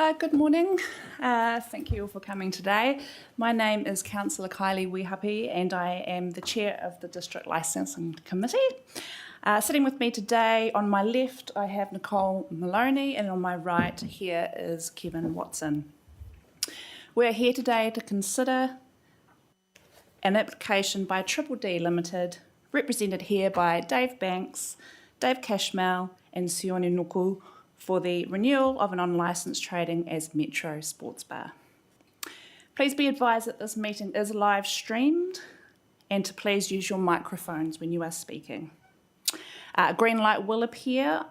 Good morning. Thank you all for coming today. My name is Councillor Kylie Wehapi and I am the Chair of the District Licensing Committee. Sitting with me today, on my left I have Nicole Maloney and on my right here is Kevin Watson. We're here today to consider an application by Triple D Limited, represented here by Dave Banks, Dave Cashmel and Sione Nuku, for the renewal of an unlicensed trading as Metro Sports Bar. Please be advised that this meeting is live streamed and to please use your microphones when you are speaking. A green light will appear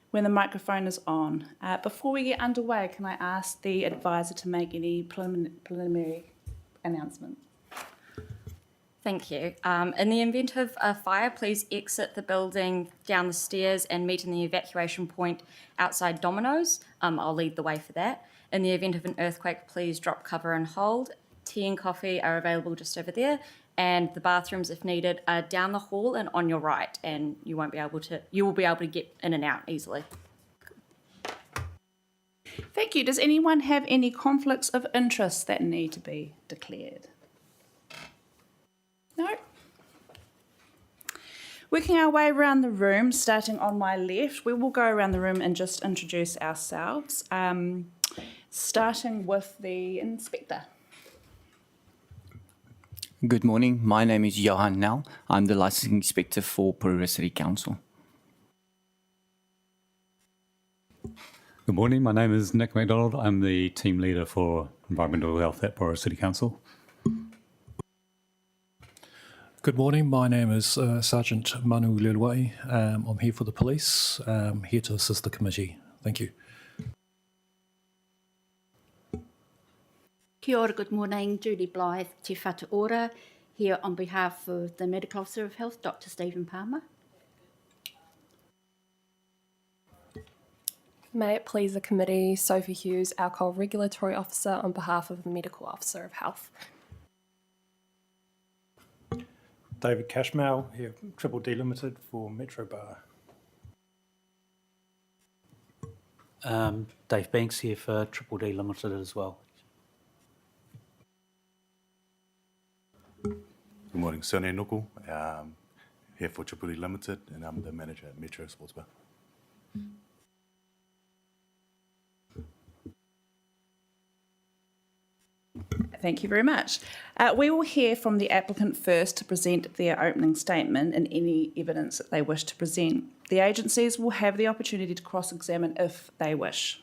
when the microphone is on. Before we get underway, can I ask the advisor to make any preliminary announcement? Thank you. In the event of a fire, please exit the building down the stairs and meet in the evacuation point outside Domino's. I'll lead the way for that. In the event of an earthquake, please drop cover and hold. Tea and coffee are available just over there, and the bathrooms, if needed, are down the hall and on your right, and you will be able to get in and out easily. Thank you. Does anyone have any conflicts of interest that need to be declared? No. Working our way around the room, starting on my left, we will go around the room and just introduce ourselves, starting with the inspector. Good morning, my name is Johan Nell. I'm the licensing inspector for Porirua City Council. Good morning, my name is Nick MacDonald. I'm the team leader for environmental health at Porirua City Council. Good morning, my name is Sergeant Manu Lelwai. I'm here for the police, here to assist the committee. Thank you. Kia ora, good morning, Julie Blythe, Te Whatu Ora, here on behalf of the Medical Officer of Health, Dr. Stephen Palmer. May it please the committee, Sophie Hughes, Alcohol Regulatory Officer on behalf of the Medical Officer of Health. David Cashmel here, Triple D Limited for Metro Bar. Dave Banks here for Triple D Limited as well. Good morning, Sione Nuku, here for Triple D Limited, and I'm the manager at Metro Sports Bar. Thank you very much. We will hear from the applicant first to present their opening statement and any evidence that they wish to present. The agencies will have the opportunity to cross-examine if they wish.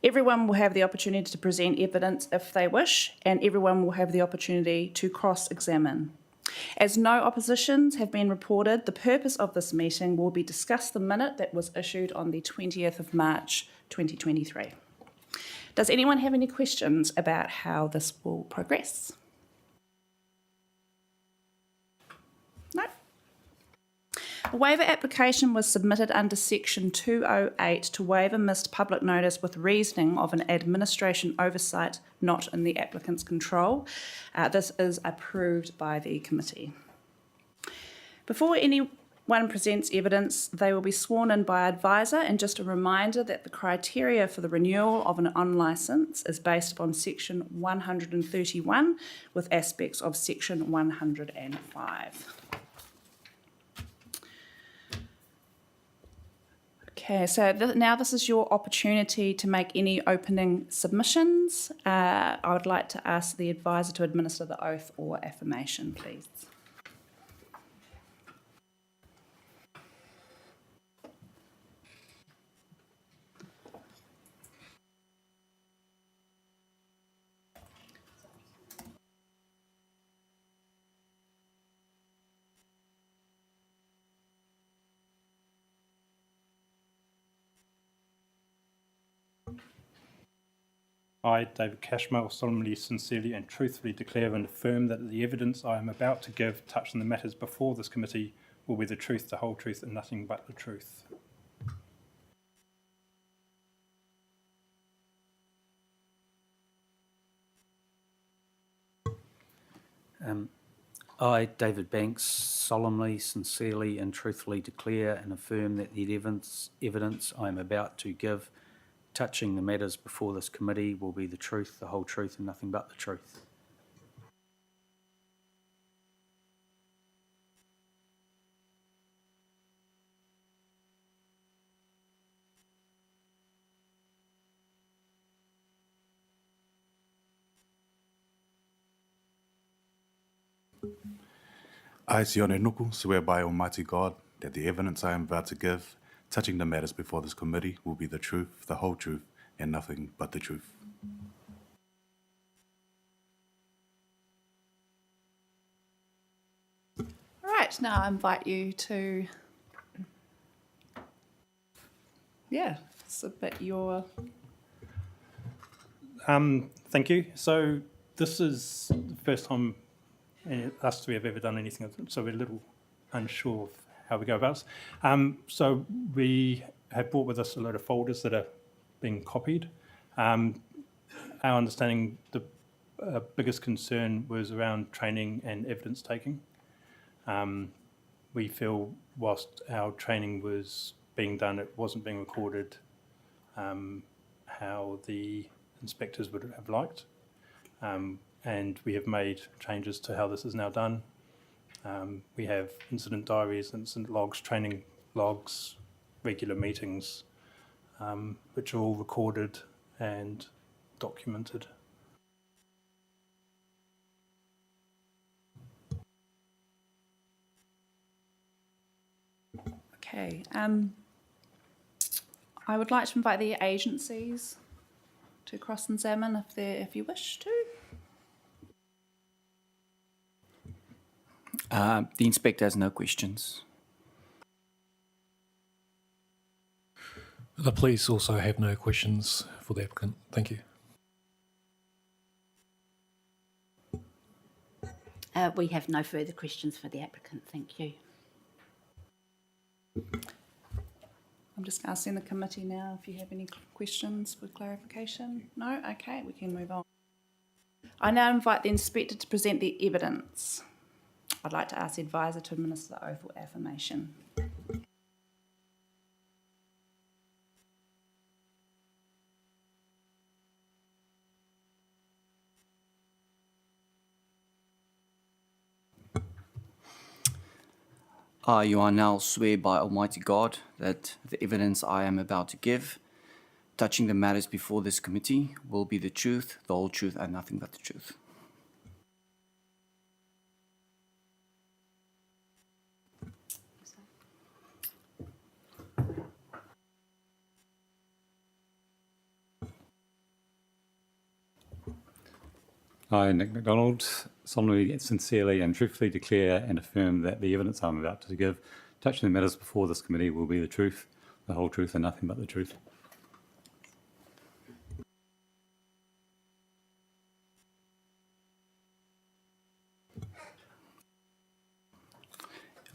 Everyone will have the opportunity to present evidence if they wish, and everyone will have the opportunity to cross-examine. As no oppositions have been reported, the purpose of this meeting will be discuss the minute that was issued on the 20th of March 2023. Does anyone have any questions about how this will progress? No. A waiver application was submitted under Section 208 to waive a missed public notice with reasoning of an administration oversight not in the applicant's control. This is approved by the committee. Before anyone presents evidence, they will be sworn in by advisor, and just a reminder that the criteria for the renewal of an on-licence is based upon Section 131 with aspects of Section 105. Okay, so now this is your opportunity to make any opening submissions. I would like to ask the advisor to administer the oath or affirmation, please. I, David Cashmel, solemnly, sincerely and truthfully declare and affirm that the evidence I am about to give touching the matters before this committee will be the truth, the whole truth and nothing but the truth. I, David Banks, solemnly, sincerely and truthfully declare and affirm that the evidence I am about to give touching the matters before this committee will be the truth, the whole truth, and nothing but the truth. I, Sione Nuku, swear by Almighty God that the evidence I am about to give, touching the matters before this committee, will be the truth, the whole truth, and nothing but the truth. All right, now I invite you to, submit your. Thank you. So this is the first time us two have ever done anything, so we're a little unsure of how we go about this. So we have brought with us a load of folders that are being copied. Our understanding, the biggest concern was around training and evidence taking. We feel whilst our training was being done, it wasn't being recorded how the inspectors would have liked. And we have made changes to how this is now done. We have incident diaries, incident logs, training logs, regular meetings, which are all recorded and documented. Okay. I would like to invite the agencies to cross-examine if you wish to. The inspector has no questions. The police also have no questions for the applicant. Thank you. We have no further questions for the applicant. Thank you. I'm just asking the committee now if you have any questions with clarification. No? Okay, we can move on. I now invite the inspector to present the evidence. I'd like to ask the advisor to administer the oath or affirmation. I, Johan Nel, swear by Almighty God that the evidence I am about to give, touching the matters before this committee, will be the truth, the whole truth, and nothing but the truth. I, Nick MacDonald, solemnly, sincerely and truthfully declare and affirm that the evidence I'm about to give, touching the matters before this committee, will be the truth, the whole truth, and nothing but the truth.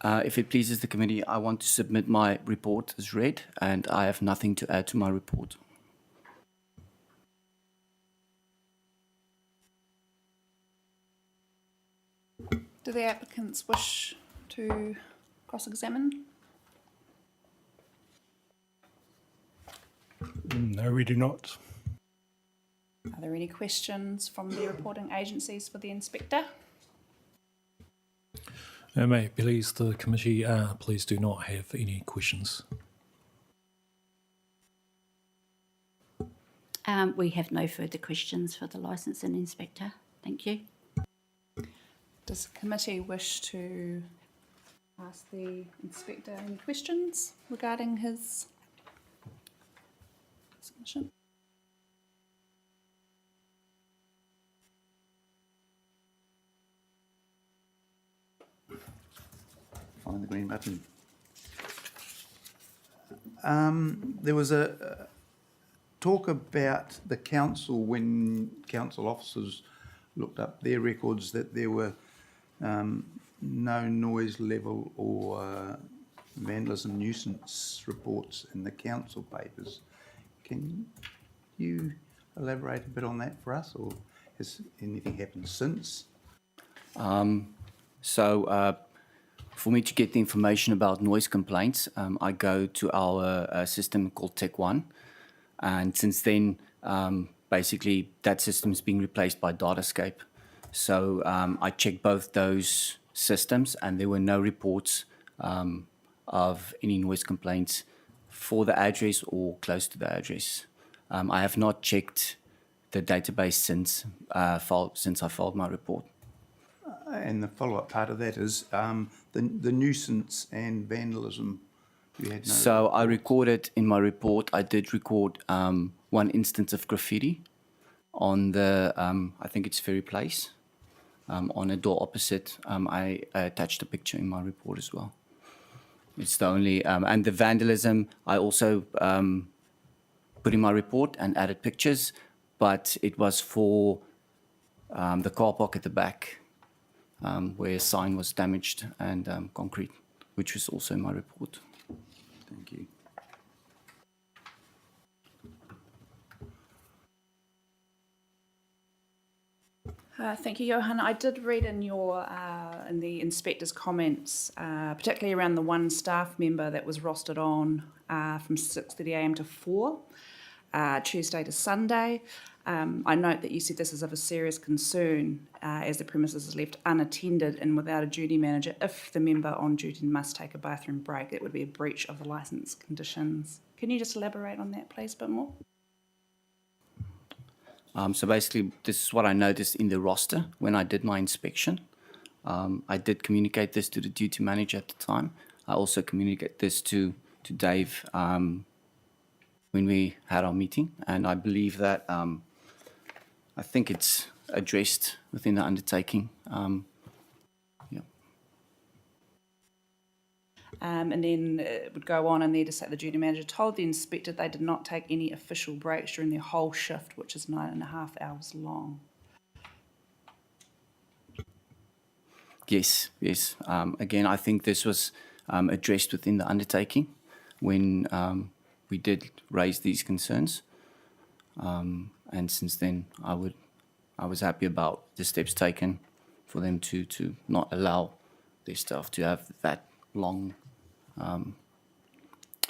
If it pleases the committee, I want to submit my report as read, and I have nothing to add to my report. Do the applicants wish to cross-examine? No, we do not. Are there any questions from the reporting agencies for the inspector? May it please the committee, please do not have any questions. We have no further questions for the licensing inspector. Thank you. Does the committee wish to ask the inspector any questions regarding his submission? Find the green button. There was a talk about the council when council officers looked up their records that there were no noise level or vandalism nuisance reports in the council papers. Can you elaborate a bit on that for us, or has anything happened since? For me to get the information about noise complaints, I go to our system called Tech One. And since then, basically, that system's being replaced by Datascape. So I checked both those systems, and there were no reports of any noise complaints for the address or close to the address. I have not checked the database since I filed my report. And the follow-up part of that is the nuisance and vandalism. You had no. So I recorded in my report, I did record one instance of graffiti on the, I think it's Ferry Place, on a door opposite. I attached a picture in my report as well. It's the only, and the vandalism, I also put in my report and added pictures, but it was for the car park at the back, where a sign was damaged and concrete, which was also in my report. Thank you. Thank you, Johan. I did read in in the inspector's comments, particularly around the one staff member that was rostered on from 6:30 a.m. to 4, Tuesday to Sunday. I note that you said this is of a serious concern as the premises is left unattended and without a duty manager. If the member on duty must take a bathroom break, that would be a breach of the licence conditions. Can you just elaborate on that, please, a bit more? So basically, this is what I noticed in the roster when I did my inspection. I did communicate this to the duty manager at the time. I also communicated this to Dave when we had our meeting, and I believe that I think it's addressed within the undertaking. Yeah. And then it would go on in there to say the duty manager told the inspector they did not take any official breaks during their whole shift, which is 9.5 hours long. Yes, yes. Again, I think this was addressed within the undertaking when we did raise these concerns. And since then, I was happy about the steps taken for them to not allow their staff to have that long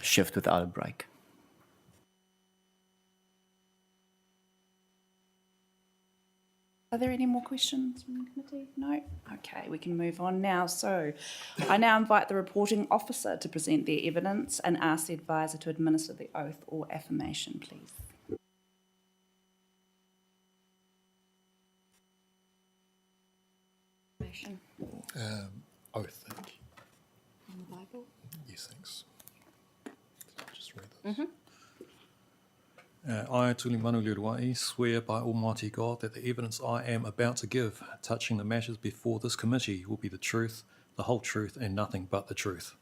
shift without a break. Are there any more questions from the committee? No? Okay, we can move on now. So I now invite the reporting officer to present their evidence and ask the advisor to administer the oath or affirmation, please. Oath, thank you. On the Bible? Yes, thanks. I'll just read this. I, Tuli Manu Leruai, swear by Almighty God that the evidence I am about to give touching the matters before this committee will be the truth, the whole truth, and nothing but the truth.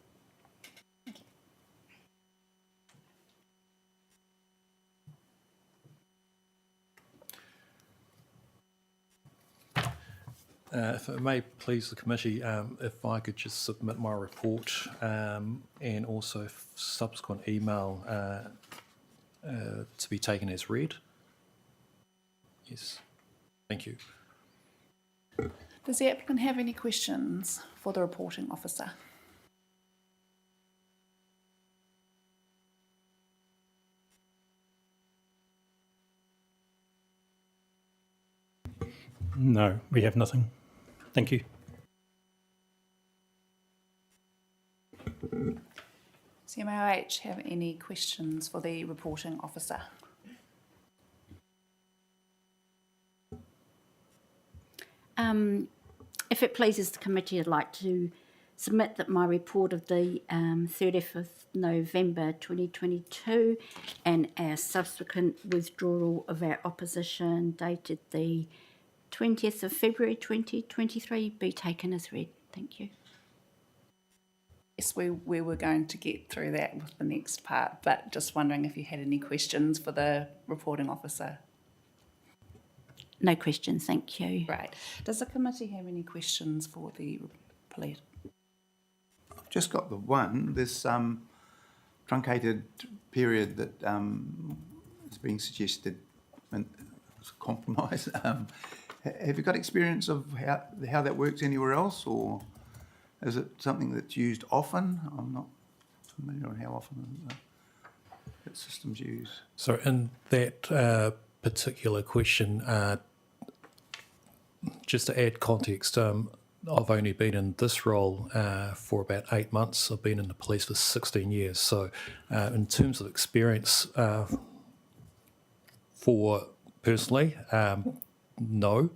If it may please the committee, if I could just submit my report and also subsequent email to be taken as read. Yes, thank you. Does the applicant have any questions for the reporting officer? No, we have nothing. Thank you. CMOH have any questions for the reporting officer? If it pleases the committee, I'd like to submit that my report of the 30th of November 2022 and our subsequent withdrawal of our opposition dated the 20th of February 2023 be taken as read. Thank you. Yes, we were going to get through that with the next part, but just wondering if you had any questions for the reporting officer. No questions, thank you. Right. Does the committee have any questions for the police? I've just got the one. This truncated period that is being suggested and it's a compromise. Have you got experience of how that works anywhere else, or is it something that's used often? I'm not familiar on how often. that systems use? So in that particular question, just to add context, I've only been in this role for about 8 months. I've been in the police for 16 years. So in terms of experience for personally, no.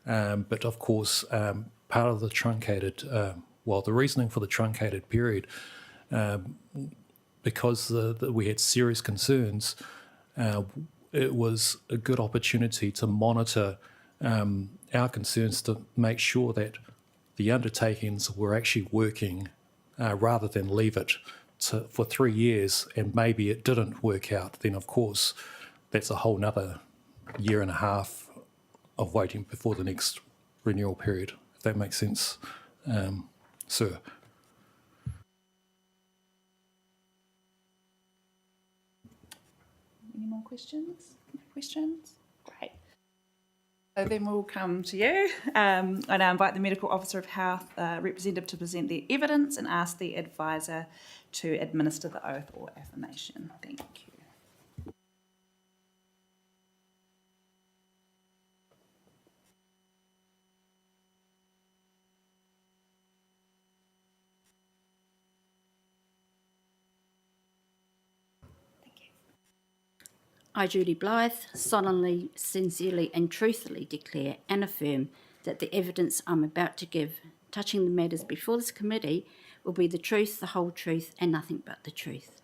But of course, part of the truncated, the reasoning for the truncated period, because we had serious concerns, it was a good opportunity to monitor our concerns to make sure that the undertakings were actually working rather than leave it for 3 years and maybe it didn't work out. Then, of course, that's a whole nother year and a half of waiting before the next renewal period, if that makes sense, sir. Any more questions? No questions? Great. So then we'll come to you. I now invite the Medical Officer of Health representative to present the evidence and ask the advisor to administer the oath or affirmation. Thank you. I, Judy Blythe, solemnly, sincerely and truthfully declare and affirm that the evidence I'm about to give touching the matters before this committee will be the truth, the whole truth and nothing but the truth.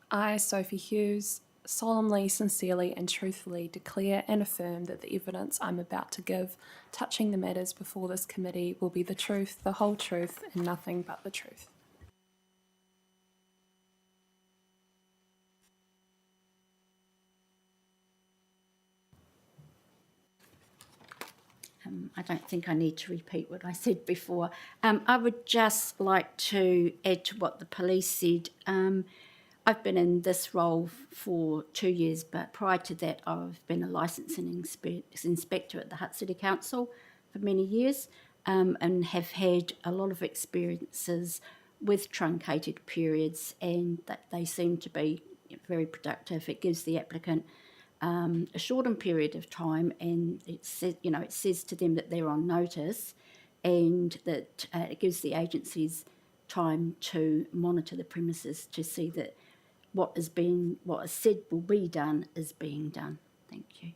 I, Sophie Hughes, solemnly, sincerely and truthfully declare and affirm that the evidence I'm about to give touching the matters before this committee will be the truth, the whole truth and nothing but the truth. I don't think I need to repeat what I said before. I would just like to add to what the police said. I've been in this role for 2 years, but prior to that, I've been a licensing inspector at the Hutt City Council for many years, and have had a lot of experiences with truncated periods, and that they seem to be very productive. It gives the applicant a shortened period of time, and it says to them that they're on notice, and that it gives the agencies time to monitor the premises to see that what is said will be done is being done. Thank you.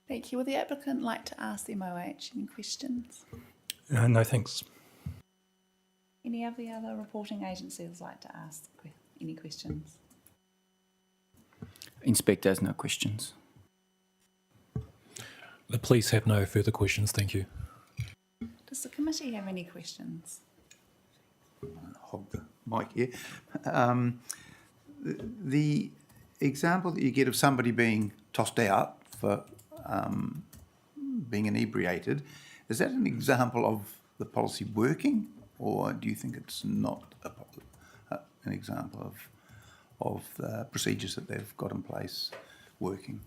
Thank you. Would the applicant like to ask the MOH any questions? No, thanks. Any of the other reporting agencies like to ask any questions? Inspector has no questions. The police have no further questions, thank you. Does the committee have any questions? Hog the mic here. The example that you get of somebody being tossed out for being inebriated, is that an example of the policy working, or do you think it's not an example of the procedures that they've got in place working?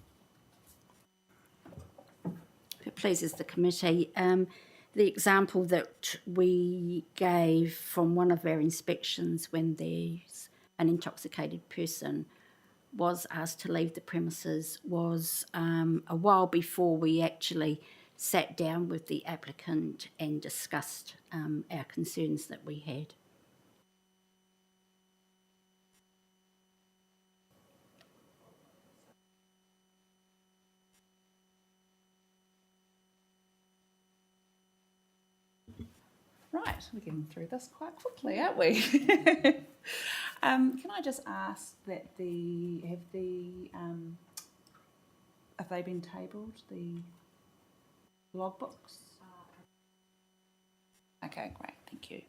If it pleases the committee, the example that we gave from one of our inspections when there's an intoxicated person was asked to leave the premises was a while before we actually sat down with the applicant and discussed our concerns that we had. Right, we're getting through this quite quickly, aren't we? Can I just ask that have they been tabled, the logbooks? Okay, great, thank you.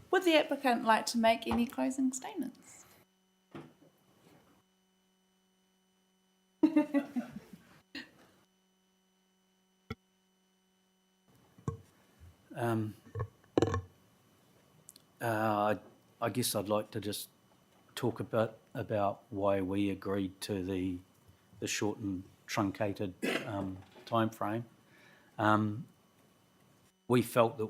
Would the applicant like to make any closing statements? I I guess I'd like to just talk a bit about why we agreed to the shortened, truncated timeframe. We felt that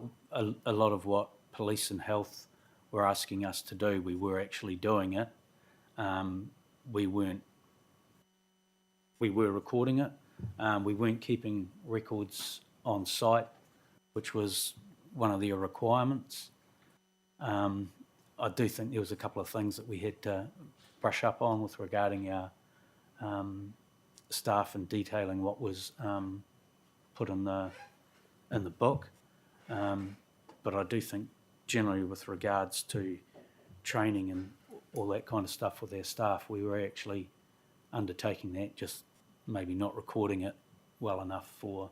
a lot of what police and health were asking us to do, we were actually doing it. We were recording it. We weren't keeping records on site, which was one of their requirements. I do think there was a couple of things that we had to brush up on with regarding our staff and detailing what was put in the book. But I do think generally with regards to training and all that kind of stuff with our staff, we were actually undertaking that, just maybe not recording it well enough for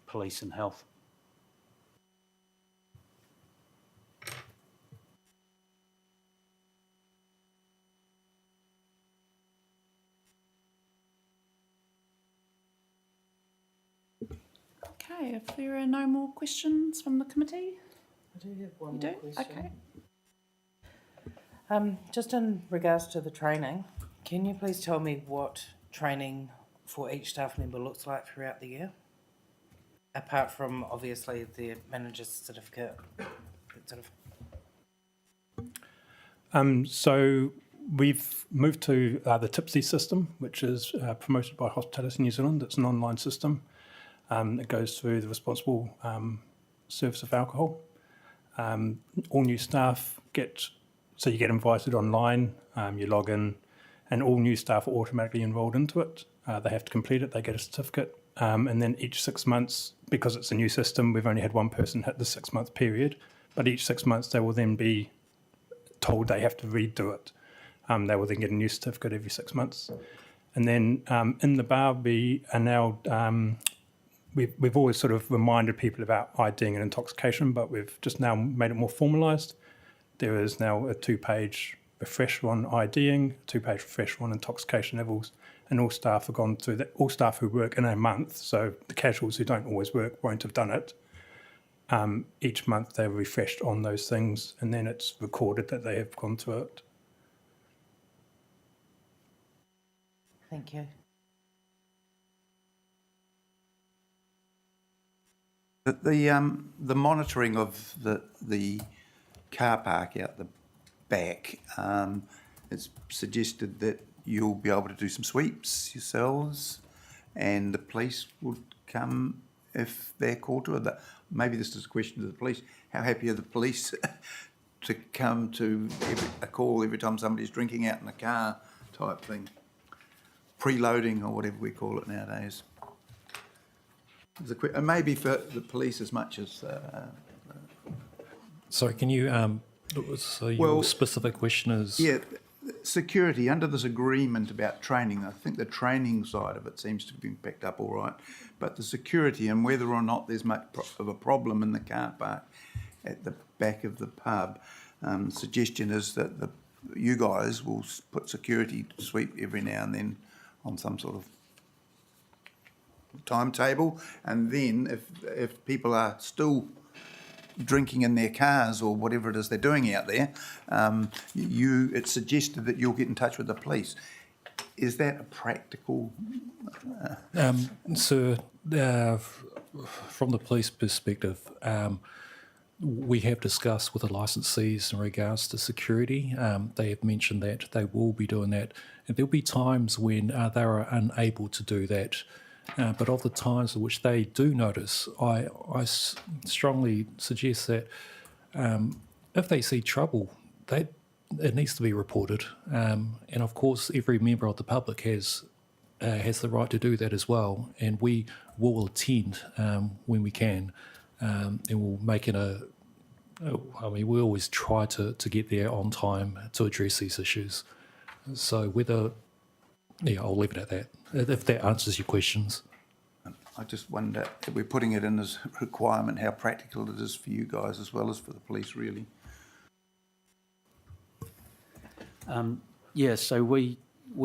police and health. Okay, if there are no more questions from the committee? I do have one You more do? question. Okay. Just in regards to the training, can you please tell me what training for each staff member looks like throughout the year? Apart from obviously the manager's certificate. So we've moved to the Tipsy system, which is promoted by Hospitality New Zealand. It's an online system. It goes through the responsible service of alcohol. All new staff you get invited online, you log in, and all new staff are automatically enrolled into it. They have to complete it, they get a certificate, and then each 6 months, because it's a new system, we've only had one person hit the 6 month period, but each 6 months they will then be told they have to redo it. They will then get a new certificate every 6 months. And then in the bar, we are now, we've always sort of reminded people about IDing and intoxication, but we've just now made it more formalised. There is now a 2-page refresher on IDing, a 2-page refresher on intoxication levels, and all staff have gone through that. All staff who work in a month, so the casuals who don't always work won't have done it. Each month they're refreshed on those things, and then it's recorded that they have gone through it. Thank you. The monitoring of the car park out the back, it's suggested that you'll be able to do some sweeps yourselves, and the police would come if they're called to it. Maybe this is a question to the police. How happy are the police to come to a call every time somebody's drinking out in the car type thing? Preloading or whatever we call it nowadays. And maybe for the police as much as... Sorry, can you, so your specific question is? Yeah, security, under this agreement about training, I think the training side of it seems to have been picked up all right, but the security and whether or not there's much of a problem in the car park at the back of the pub, suggestion is that you guys will put security sweep every now and then on some sort of timetable, and then if people are still drinking in their cars or whatever it is they're doing out there, it's suggested that you'll get in touch with the police. Is that a practical? So, from the police perspective, we have discussed with the licensees in regards to security. They have mentioned that they will be doing that, and there'll be times when they are unable to do that. But of the times in which they do notice, I strongly suggest that if they see trouble, it needs to be reported. And of course, every member of the public has the right to do that as well. And we will attend when we can, and we'll make it we always try to get there on time to address these issues. So I'll leave it at that, if that answers your questions. I just wonder if we're putting it in as a requirement, how practical it is for you guys as well as for the police, really. So we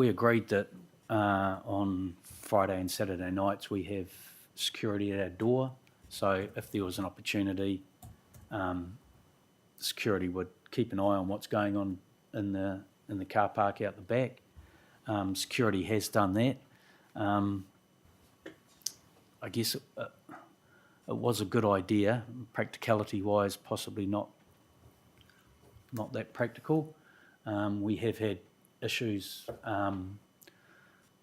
agreed that on Friday and Saturday nights we have security at our door. So if there was an opportunity security would keep an eye on what's going on in the car park out the back. Security has done that. I guess it was a good idea, practicality-wise, possibly not that practical. We have had issues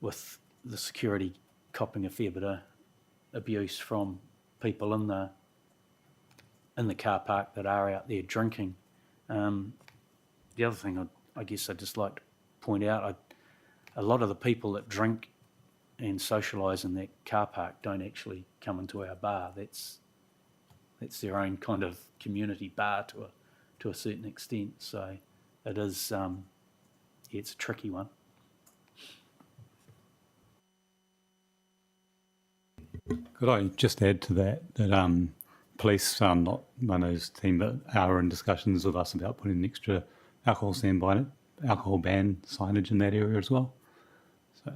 with the security copping a fair bit of abuse from people in the car park that are out there drinking. The other thing I guess I'd just like to point out, a lot of the people that drink and socialise in that car park don't actually come into our bar. That's their own kind of community bar to a certain extent. So it is, it's a tricky one. Could I just add to that police, not Mano's team, but are in discussions with us about putting an extra alcohol ban signage in that area as well. So.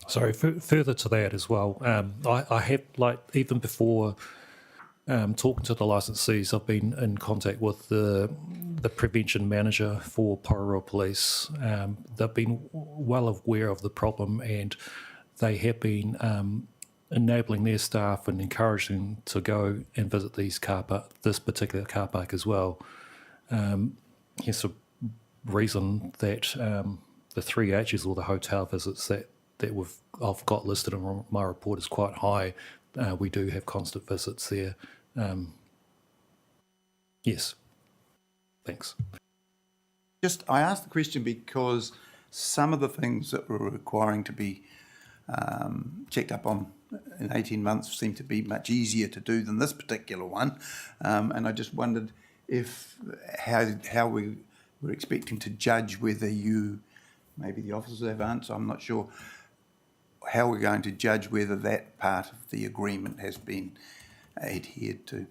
Sorry, further to that as well, I have, like, even before talking to the licensees, I've been in contact with the prevention manager for Porirua Police. They've been well aware of the problem, and they have been enabling their staff and encouraging to go and visit this particular car park as well. Hence the reason that the 3 H's, or the hotel visits that I've got listed in my report, is quite high. We do have constant visits there. Yes. Thanks. I asked the question because some of the things that were requiring to be checked up on in 18 months seem to be much easier to do than this particular one. And I just wondered how we were expecting to judge whether maybe the officers have answered, I'm not sure, how we're going to judge whether that part of the agreement has been adhered to.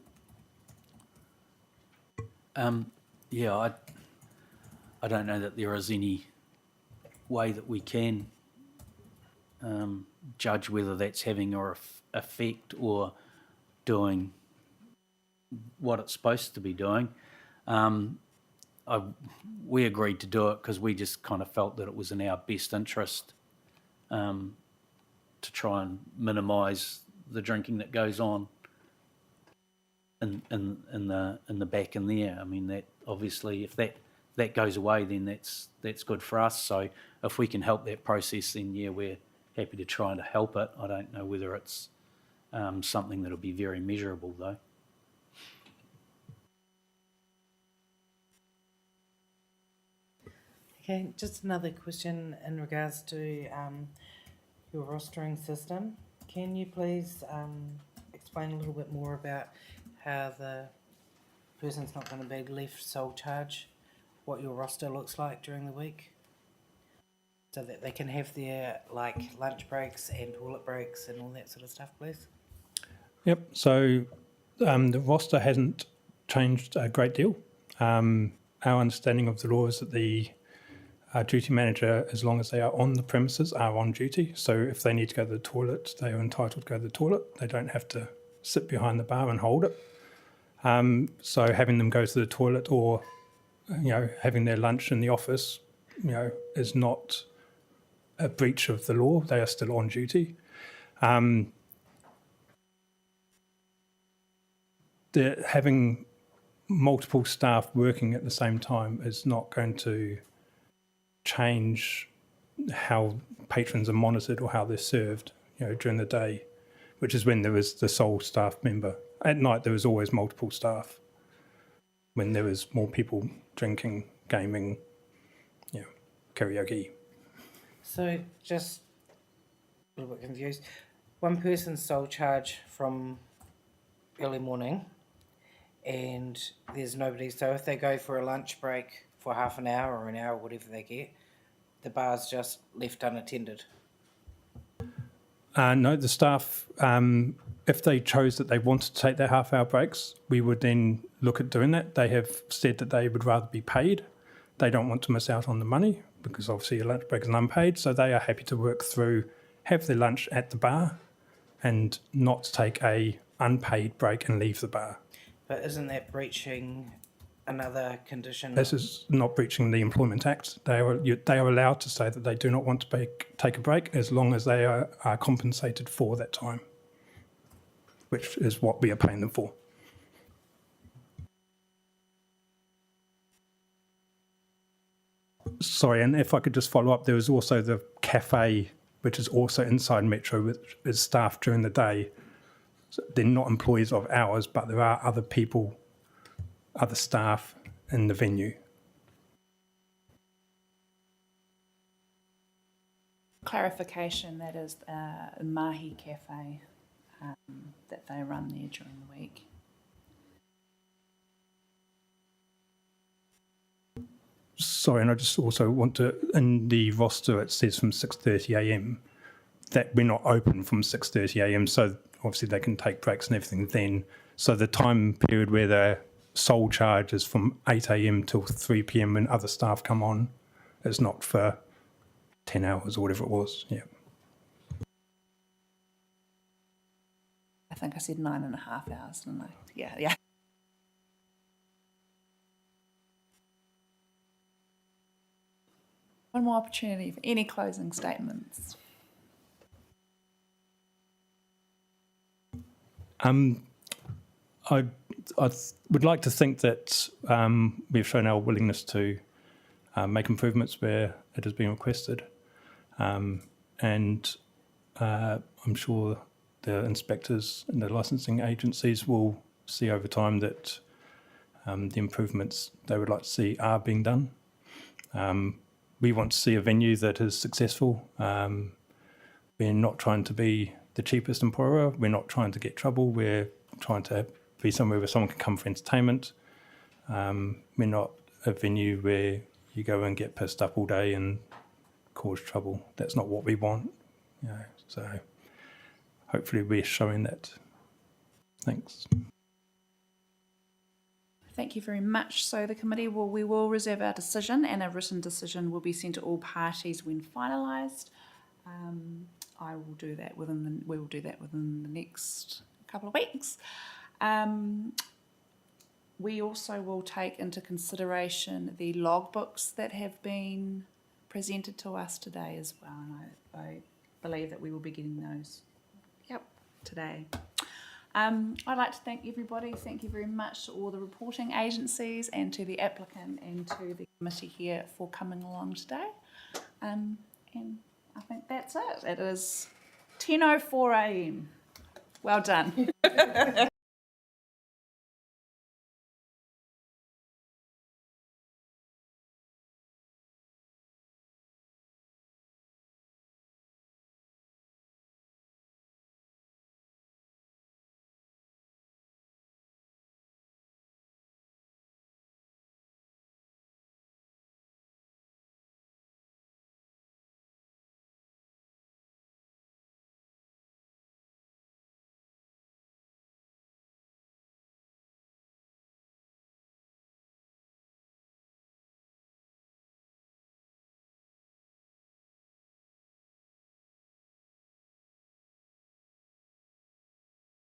Yeah, I don't know that there is any way that we can judge whether that's having an effect or doing what it's supposed to be doing. We agreed to do it because we just kind of felt that it was in our best interest to try and minimise the drinking that goes on in the back in there. I mean, that obviously, if that goes away, then that's good for us. So if we can help that process, then yeah, we're happy to try and help it. I don't know whether it's something that'll be very measurable though. Okay, just another question in regards to your rostering system. Can you please explain a little bit more about how the person's not going to be left sole charge, what your roster looks like during the week, so that they can have their lunch breaks and toilet breaks and all that sort of stuff, please? Yep, so the roster hasn't changed a great deal. Our understanding of the law is that the duty manager, as long as they are on the premises, are on duty. So if they need to go to the toilet, they are entitled to go to the toilet. They don't have to sit behind the bar and hold it. So having them go to the toilet or, having their lunch in the office, is not a breach of the law. They are still on duty. Having multiple staff working at the same time is not going to change how patrons are monitored or how they're served, during the day, which is when there was the sole staff member. At night, there was always multiple staff. When there was more people drinking, gaming, karaoke. So just a little bit confused. One person's sole charge from early morning and there's nobody. So if they go for a lunch break for half an hour or an hour, whatever they get, the bar's just left unattended? No, the staff, if they chose that they wanted to take their half-hour breaks, we would then look at doing that. They have said that they would rather be paid. They don't want to miss out on the money because obviously a lunch break is unpaid, so they are happy to work through, have their lunch at the bar, and not take a unpaid break and leave the bar. But isn't that breaching another condition? This is not breaching the Employment Act. They are allowed to say that they do not want to take a break as long as they are compensated for that time, which is what we are paying them for. Sorry, and if I could just follow up, there was also the cafe, which is also inside Metro, which is staffed during the day. So they're not employees of ours, but there are other people, other staff in the venue. Clarification, that is Mahi Cafe that they run there during the week. Sorry, and I just also want to, in the roster it says from 6:30 a.m, that we're not open from 6:30 a.m, so obviously they can take breaks and everything then. So the time period where their sole charge is from 8 a.m. till 3 p.m. when other staff come on, it's not for 10 hours or whatever it was. Yeah. I think I said 9.5 hours, didn't I? Yeah. One more opportunity for any closing statements. I would like to think that we've shown our willingness to make improvements where it has been requested. And I'm sure the inspectors and the licensing agencies will see over time that the improvements they would like to see are being done. We want to see a venue that is successful. We're not trying to be the cheapest in Porirua. We're not trying to get trouble. We're trying to be somewhere where someone can come for entertainment. We're not a venue where you go and get pissed up all day and cause trouble. That's not what we want. So hopefully we're showing that. Thanks. Thank you very much. So the committee we will reserve our decision, and a written decision will be sent to all parties when finalised. We will do that within the next couple of weeks. We also will take into consideration the logbooks that have been presented to us today as well, and I believe that we will be getting those today. I'd like to thank everybody. Thank you very much to all the reporting agencies and to the applicant and to the committee here for coming along today. And I think that's it. It is 10:04 a.m. Well done.